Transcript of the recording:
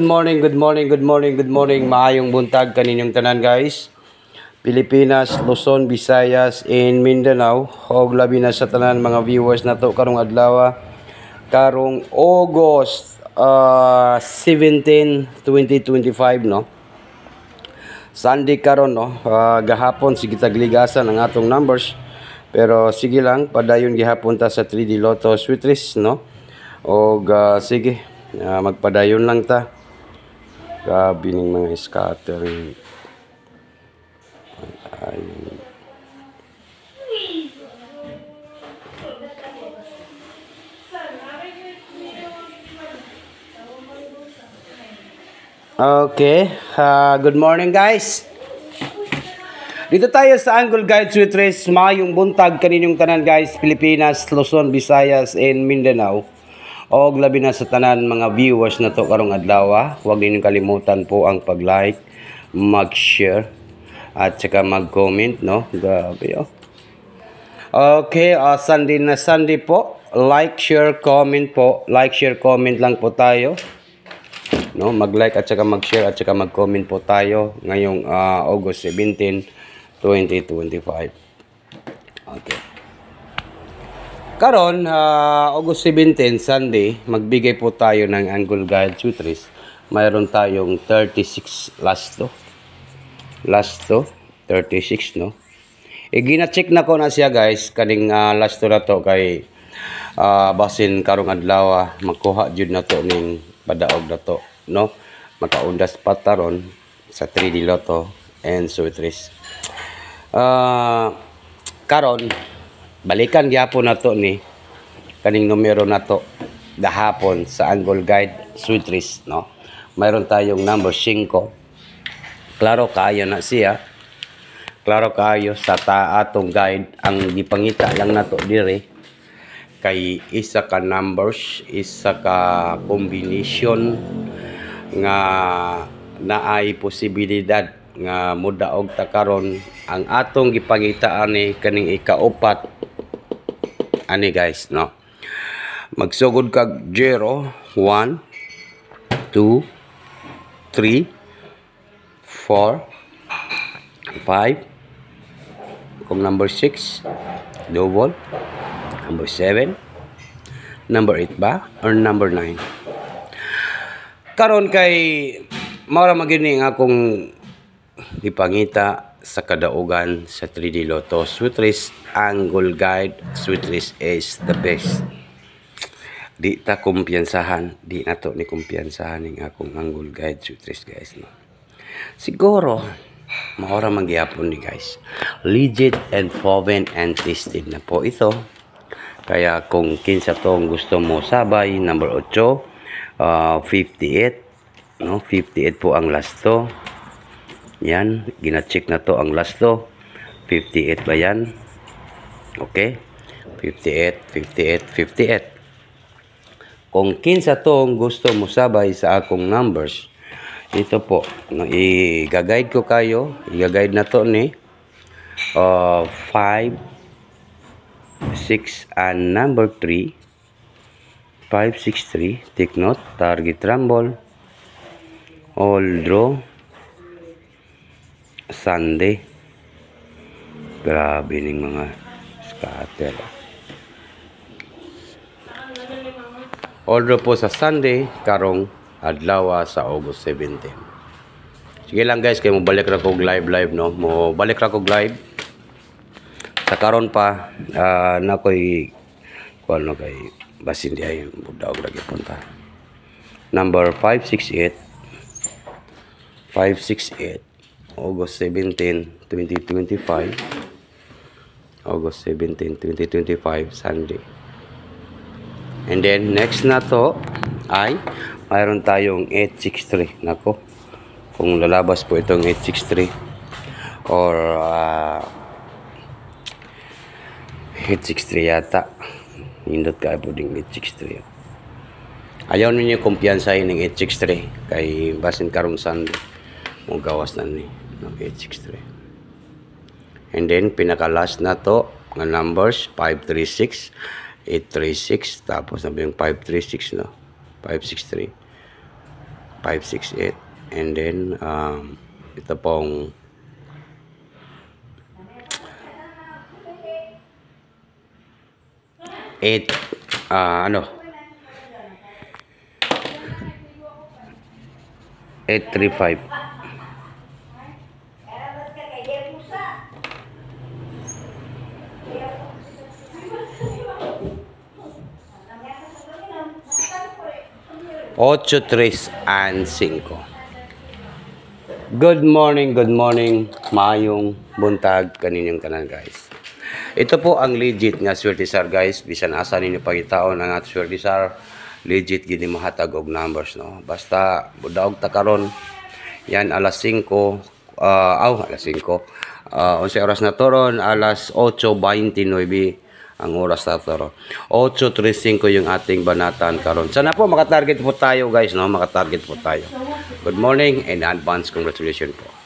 Good morning. Maayong buntag kaninyong tanan guys. Pilipinas, Luzon, Visayas, and Mindanao. Og labi na sa tanan mga viewers nato karong adlaw. Karong August 17, 2025 no. Sunday karon no. Gahapon sige tagligasan ang atong numbers. Pero sige lang padayon gihapon ta sa 3D Lotto Sweetrest no. Og sige magpadayon lang ta. Grabe ng mga scattering. Ayun. Okay. Good morning guys. Dito tayo sa Angle Guide Sweetrest. Mayong buntag kaninyong tanan guys. Pilipinas, Luzon, Visayas, and Mindanao. Og labi na sa tanan mga viewers na to karong adlaw. Huwag ninyong kalimutan po ang pag-like, mag-share, at saka mag-comment, no? Grabe, oh. Okay, Sunday na Sunday po. Like, share, comment po. Like, share, comment lang po tayo. No, mag-like at saka mag-share at saka mag-comment po tayo ngayong August 17, 2025. Okay. Karon, August 17, Sunday, magbigay po tayo ng Angle Guide Sweetrest. Mayroon tayong 36 last to. Last to, 36, no? Gina-check na ko na siya, guys. Kaning last to na to kay basin karong adlaw, magkuha jud na to ning padaog na to, no? Makaundas pataron sa 3D Lotto and Sweetrest. Karon, balikan gyapon nato ni kaning numero nato gahapon sa Angle Guide Sweetrest no. Mayroon tayong number 5. Klaro kayo na siya. Klaro kayo sa atong guide ang gipangita lang nato dire kay isa ka numbers, isa ka combination nga naay posibilidad nga mudaog ta karon ang atong gipangita ani kaning ikaupat ani guys no. Magsugod kag 0 1 2 3 4 5 kung number 6 double number 7 number 8 ba or number 9 karon kay mao ra magini nga akong gipangita sa kadaugan sa 3D Lotto Sweetrest. Angle Guide Sweetrest is the best. Di ta kumpiyansahan, di nato ni kumpiyansahan ning akong Angle Guide Sweetrest guys no. Siguro maora mangyapon ni guys. Legit and proven and tested na po ito. Kaya kung kinsa tong gusto mo sabay, number 8, 58 no, 58 po ang last to. Yan, gina-check na to ang last to. 58 ba yan? Okay. 58, 58, 58. Kung kinsa tong gusto mo sabay sa akong numbers, ito po, no, i-guide ko kayo. I-guide na to ni 5, 6, and number 3. 5, 6, 3. Take note, target rumble, all draw, Sunday. Grabe ning mga scatter. Order po sa Sunday karong adlaw sa August 17. Sige lang guys, kay mo balik ra kog live no. Mo balik ra kog live. Sa karon pa na koy kuan no kay basin di ay budaog ra gyapon ta. Number 568 August 17, 2025. August 17, 2025, Sunday. And then, next na to ay mayroon tayong 863. Nako, kung lalabas po itong 863 or 863 yata. Hindot ka po ding 863. Ayaw ninyo kumpiyansahin ng 863 kay basin karong Sunday. Mong gawas na ni 863. And then pinaka last na to nga numbers 536, 836, tapos na yung 536 no. 563. 568. And then ito pong 8 835. Ocho, tres, and 5. Good morning, mayong buntag kaninyong tanan guys. Ito po ang legit nga Swertisar guys. Bisan asa ninyo pagitaon ang at Swertisar, legit gini mahatag og numbers no. Basta budaog ta karon. Yan alas 5, alas 5. 11 oras na toron, alas 8:29 ang oras na toron. 8:35 yung ating banatan karon. Sana po makatarget po tayo guys no, makatarget po tayo. Good morning and advance congratulations po.